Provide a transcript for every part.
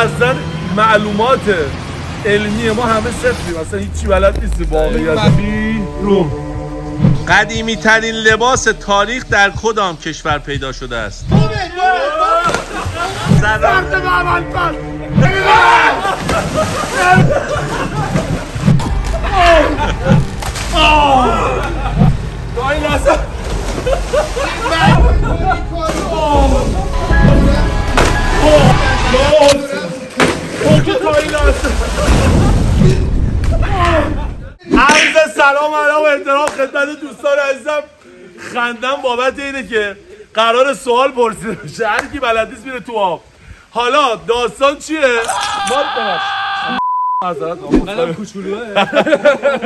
اصلا معلومات علمی ما همه صفریم، اصلا هیچی بلد نیستیم واقعیت. رو قدیمی ترین لباس تاریخ در کدام کشور پیدا شده است؟ عرض سلام و احترام خدمت دوستان عزیزم. خندم بابت اینه که قرار سوال پرسیده بشه، هر کی بلد نیست میره تو آب. حالا داستان چیه؟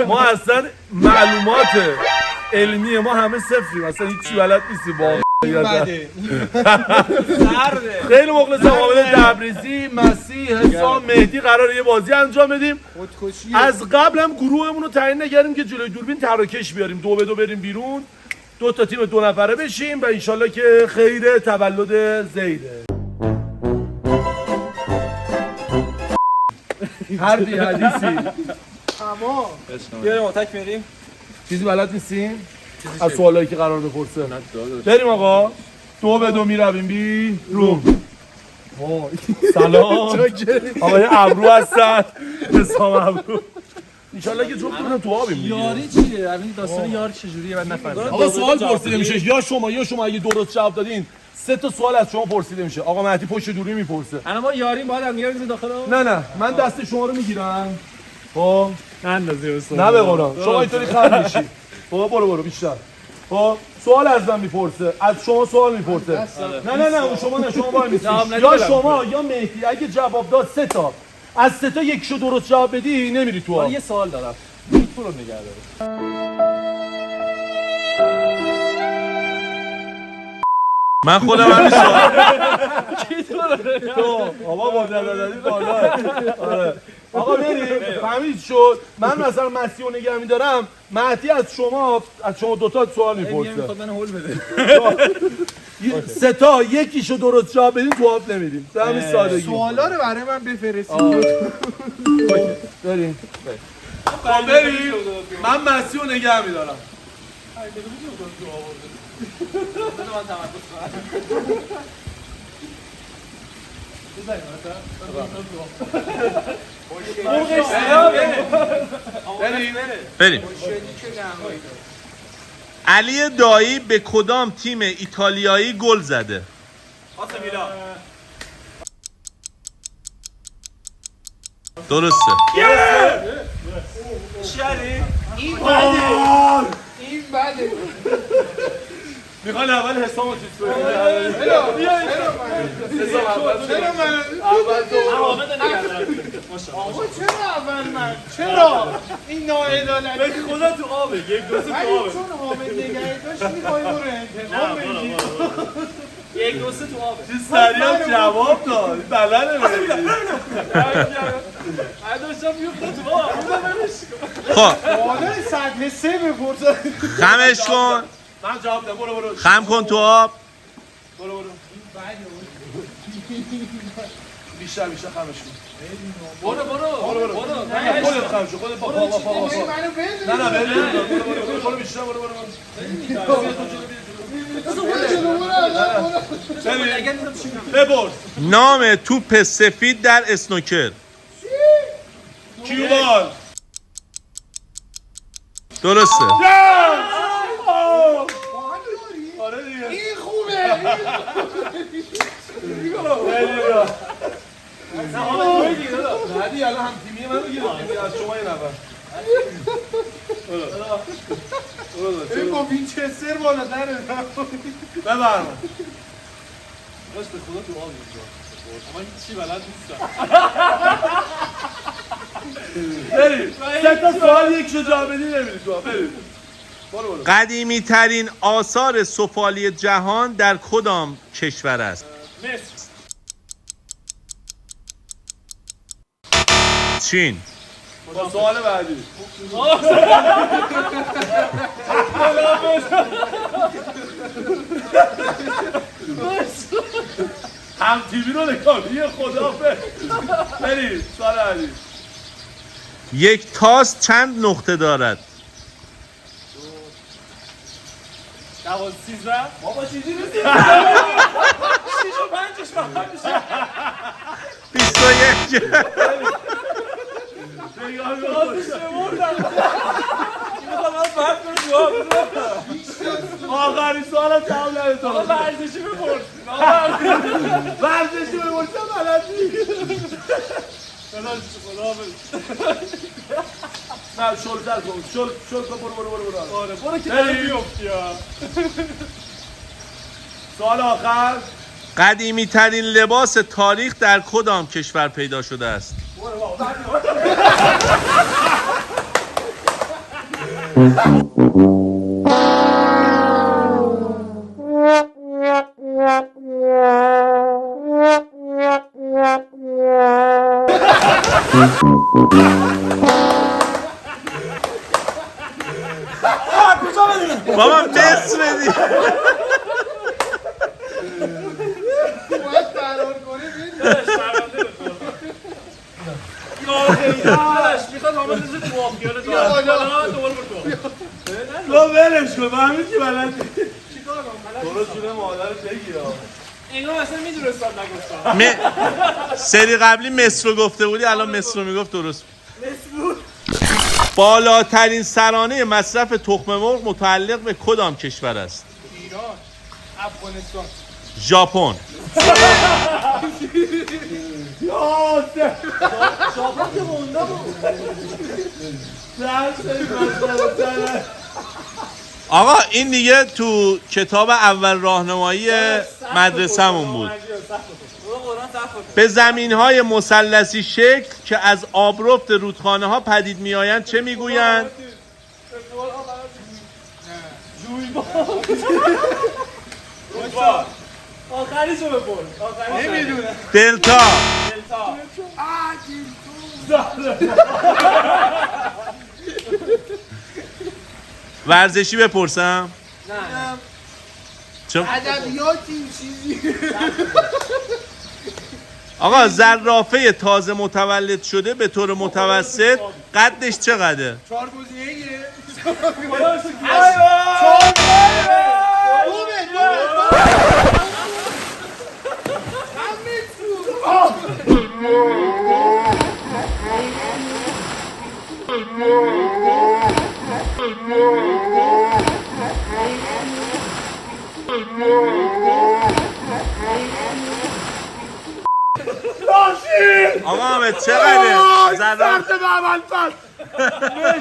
ما اصلا معلومات علمی ما همه صفریم، اصلا هیچی بلد نیستیم واقعا. خیلی مخلصم. عامل تبریزی، مسیح، حسام، مهدی قراره یه بازی انجام بدیم. از قبل هم گروهمون رو تعیین نکردیم که جلوی دوربین تراکش بیاریم، 2-2 بریم بیرون، 2 تا تیم 2 نفره بشیم و انشالله که خیر تولد زیده. حرفی حدیثی اما بیاریم آتک میریم. چیزی بلد نیستیم از سوالایی که قرار بپرسه. بریم آقا. 2-2 میرویم بیرون. سلام آقای ابرو هستن، حسام ابرو. انشالله که جفتمون تو آبیم. یاری چیه؟ همین داستان یار چجوریه من نفهمیدم. آقا سوال پرسیده میشه، یا شما اگه درست جواب دادین 3 تا سوال از شما پرسیده میشه. آقا مهدی پشت دوری میپرسه. الان ما یاریم باید هم میاریم داخل. نه من دست شما رو میگیرم. خب اندازه استاد. نه به قرآن شما اینطوری خرد میشی. خب برو بیشتر. خب سوال از من میپرسه، از شما سوال میپرسه. نه اون شما نه، شما وای میسی. یا شما یا مهدی اگه جواب داد 3 تا از 3 تا یکیشو درست جواب بدی نمیری تو آب. یه سوال دارم. کی تو رو نگه داره؟ من خودم همین سوال. کی تو رو نگه تو بابا با دادادی بالا. آره آقا بریم. فهمید شد. من مثلا مسیح رو نگه می‌دارم، مهدی از شما 2 تا سوال میپرسه. میخواد من هول بده. 3 تا یکیشو درست جواب بدین تو آب نمیریم. همین سادگی. سوالا رو برای من بفرستید. بریم. من مسیح رو نگه می‌دارم. بریم. علی دایی به کدام تیم ایتالیایی گل زده؟ درسته. این بده. میخوان اول حسام رو چیز کنیم. آقا چرا اول من؟ چرا؟ این ناعدالتی. به خدا تو آبه. 1-2 تو آبه. چون حامد نگه داشت میخوای برو انتقام بگیر. 1-2 تو آب. چیز سریع جواب داد. بلده بگیری. داشتم میفته تو آب. خب بالای سطح 3 بپرسه. خمش کن. من جواب دادم. برو. خم کن تو آب. برو. بیشتر خمش کن. برو. خودت خمش کن. خودت پا. منو بده. برو بیشتر. برو. بپرس. نام توپ سفید در اسنوکر. کیوبال. درسته. این خوبه. بعدی الان هم تیمی منو گرفتی از شما یه نفر. این با وینچستر بالاتره. ببرم. باش به خدا تو آب اینجا. من چی بلد نیستم. بریم. 3 تا سوال یکشو جواب بدی نمیری تو آب. بریم. برو. قدیمی ترین آثار سفالی جهان در کدام کشور است؟ مصر. چین. با سوال بعدی. هم تیوی رو نگاه یه خدافظ. بریم سال بعدی. یک تاس چند نقطه دارد؟ 13 بابا چیزی نیست 6 و 5ش فقط میشه 21. نگاه آخرین سوال هم جواب ندید. آقا ورزشی بپرس ورزشی بپرسم بلدی. نه شلتر کن شل کن برو آره برو که داری بیفتی ها سوال آخر. قدیمی ترین لباس تاریخ در کدام کشور پیدا شده است؟ بابا مصر بدی. باید فرار کنی میخواد همه روز تو آخیانه دارم دوباره برو تو ولش کن همین که بلدی. درست جونه مادرت بگیر. اینا اصلا میدونستم نگفتم سری قبلی مصر رو گفته بودی الان مصر رو میگفت درست. بالاترین سرانه مصرف تخم مرغ متعلق به کدام کشور است؟ ایران افغانستان ژاپن. شاپن که مونده بود آقا این دیگه تو کتاب اول راهنمایی مدرسه‌مون بود. به زمین‌های مثلثی شکل که از آبرفت رودخانه‌ها پدید می‌آیند چه می‌گویند؟ آخریشو بپرس نمیدونم دلتا. ورزشی بپرسم؟ نه چون ادبیاتی چیزی آقا زرافه تازه متولد شده به طور متوسط قدش چقدره؟ 4 گزینه‌ایه آقا حامد چقدره؟ زرافه سخت به عمل پس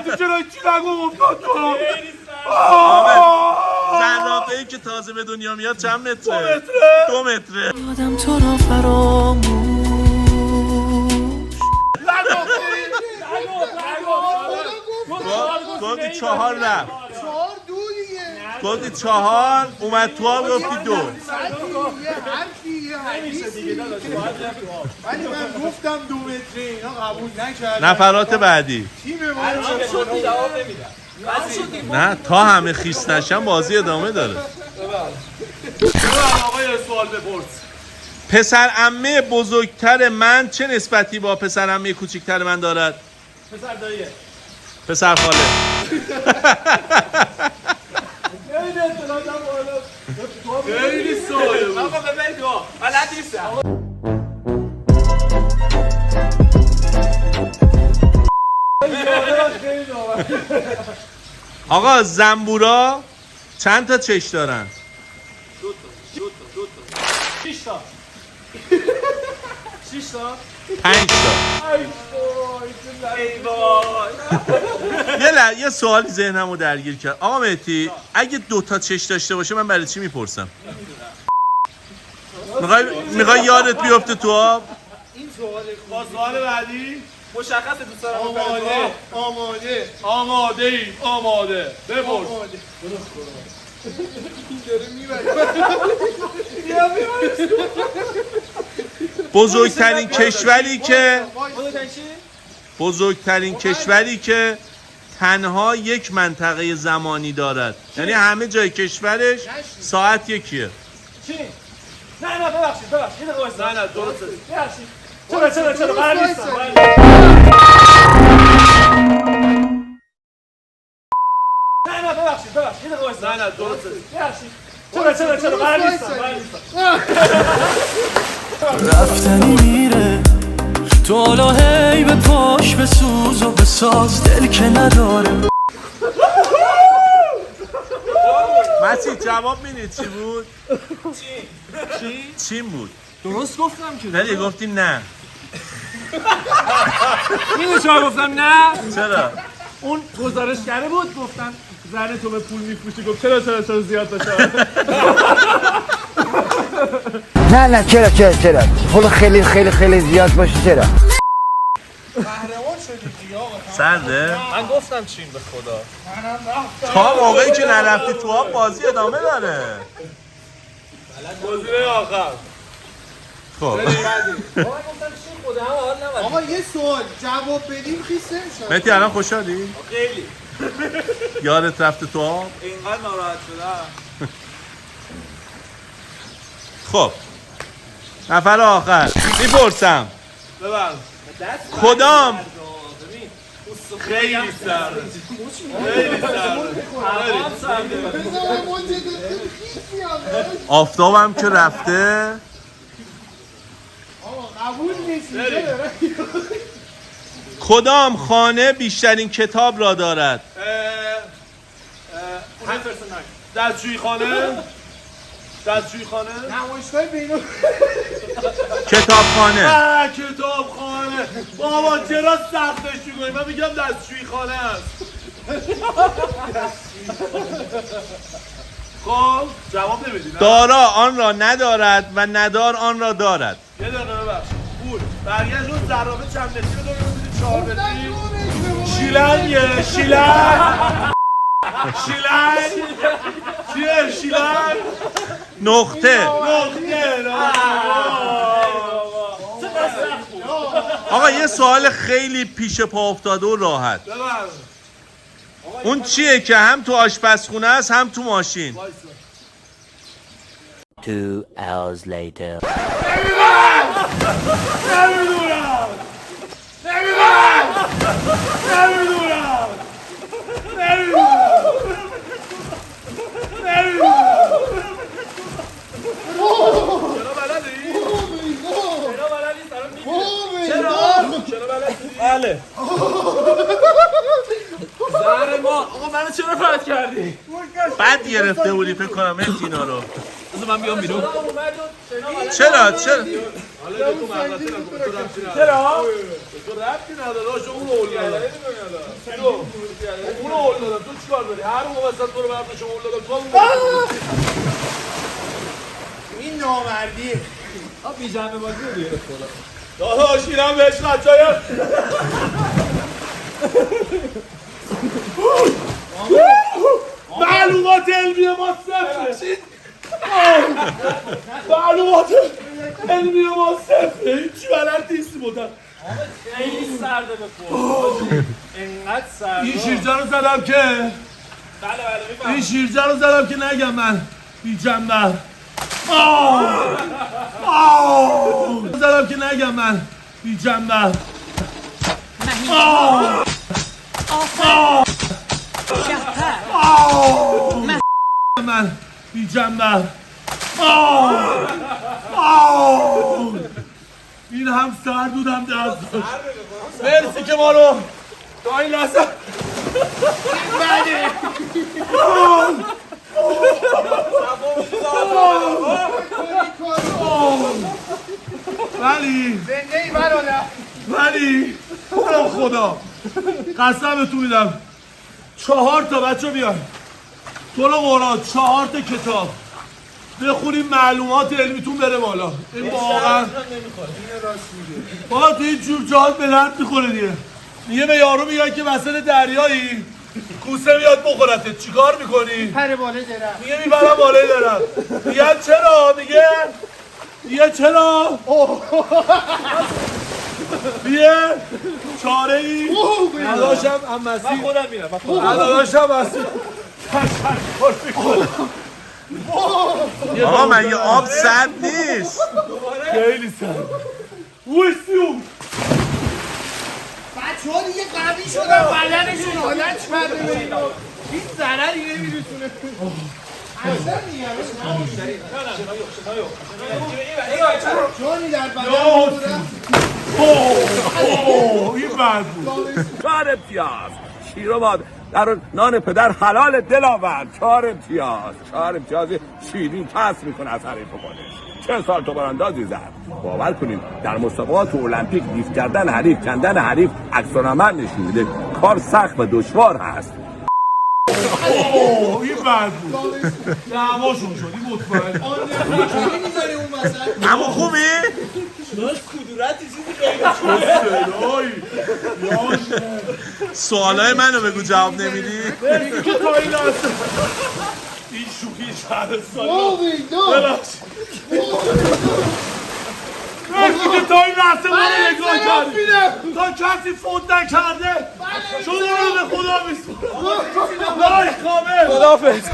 تو چرا چی نگو افتاد تو. زرافه ای که تازه به دنیا میاد چند متره؟ 2 متره. یادم تو را فراموش گفتی 4 رفت 4 2 دیگه گفتی 4 اومد تو ها گفتی 2 یه حرفی دیگه داداش باید رفت تو آب ولی من گفتم 2 متری اینا قبول نکردن نفرات بعدی. تیم ما شد جواب نمیدم نه تا همه خیس نشن بازی ادامه داره. آقا یه سوال بپرس. پسر عمه بزرگتر من چه نسبتی با پسر عمه کوچکتر من دارد؟ پسر داییه پسر خاله. خیلی اطلاعاتم بالا خیلی سوال بود. آقا ببین تو بلد نیستم آقا زنبورا چند تا چش دارن؟ 6 تا 6 تا 5 تا. ای وای یه سوالی ذهنمو درگیر کرد. آقا مهدی اگه 2 تا چش داشته باشه من برای چی میپرسم؟ میخوای یادت بیفته تو آب؟ این سوال با سوال بعدی. مشخصه دوست دارم آماده بپرس. بزرگترین کشوری که تنها یک منطقه زمانی دارد، یعنی همه جای کشورش ساعت یکیه. چین نه ببخشید یه دقیقه وایسا. نه درسته. ببخشید. چرا قرار نیستم. نه ببخشید یه دقیقه وایسا. نه درسته. ببخشید. چرا قرار نیستم. رفتنی میره تو حالا هی به پاش بسوز و بساز دل که نداره. مسیح جواب میدید چی بود؟ چی بود؟ درست گفتم که. نه دیگه گفتی نه. میدونی چرا گفتم نه؟ چرا؟ اون گزارشگره بود گفتن زن تو به پول میفروشی، گفت چرا زیاد باشه. نه چرا پول خیلی زیاد باشه چرا قهرمان شدی دیگه آقا. سرده؟ من گفتم چین به خدا. تا موقعی که نرفتی تو آب بازی ادامه داره. گزینه آخر. خب آقا یه سوال جواب بدیم خیس نمیشه. مهدی الان خوشحالی؟ خیلی یادت رفته تو آب؟ اینقدر ناراحت شدم. خب نفر آخر میپرسم ببر. کدام خیلی سرد. آفتابم که رفته قبول نیست. کدام خانه بیشترین کتاب را دارد؟ دستشویی خانه. نمایشگاه بینو. کتابخانه. کتابخانه. بابا چرا سختش می‌کنی؟ من میگم دستشویی خانه است. خب جواب نمیدی نه؟ دارا آن را ندارد و ندار آن را دارد. یه دقیقه ببخش. پول. برگشت اون ضرابه چند متری رو داره می‌بینی 4 متری. شیلنگه. چیه شیلنگ؟ نقطه. آقا یه سوال خیلی پیش پا افتاده و راحت. اون چیه که هم تو آشپزخونه است هم تو ماشین؟ 2 hours later بله. زهر ما. آقا منو چرا پرت کردی؟ بد گرفته بودی فکر کنم اینا رو. بذار من بیام بیرون. چرا؟ تو ربطی نداره. اون رو اول دادم. تو چیکار داری؟ هر موقع مثلا تو رو برد شما اول دادم. این نامردیه. آ بی جنبه بازی رو بیاره خدا. داداش اینم بهش قچایم. معلومات علمی ما صفره. هیچی بلد نیستی بودن. خیلی سرده به خود. انقدر سرده. این شیرجه رو زدم که بله این شیرجه رو زدم که نگم من بی جنبه. زدم که نگم من بی جنبه. من بی جنبه. این هم سر دودم دست داشت. مرسی که ما رو تا این لحظه ولی خدا قسمتون میدم 4 تا بچه بیان تو رو قرآن 4 تا کتاب بخونیم معلومات علمیتون بره بالا. این واقعا با تو این جور جهات به درد میخوره دیگه. میگه به یارو میگن که وسط دریایی کوسه میاد بخورتت چیکار میکنی؟ پر باله درم. میگه میبرم بالای درم. میگن چرا؟ میگه چرا؟ میگه چاره ای؟ نداشتم هم مسیح خودم میرم. نداشتم مسیح تشکر میکنم. آقا مگه آب سرد نیست؟ خیلی سرد. ویسیوم بچه ها دیگه قوی شدن بدنشون حالت کرده به اینا این ضرری نمیرسونه اصلا جانی در بدن بودن این بد بود. 4 امتیاز شیر و مادر در نان پدر حلال دلاور 4 امتیاز 4 امتیاز شیرین کسب میکنه از حریف خودش 40 سال تو براندازی زد باور کنید در مسابقات المپیک دیف کردن حریف کندن حریف عکس العمل نشون میده کار سخت و دشوار هست این بد بود. دعواشون شد این مطمئن. آنجا میذاری اون وسط اما خوبی؟ کدورتی چیزی سوالای منو بگو جواب نمیدی؟ مرسی که تا این لحظه این شوخی شهرستانی مرسی که تا این لحظه ما رو نگاه کردی تا کسی فوت نکرده شما رو به خدا میسپارم. لایک کامل. خداحافظ.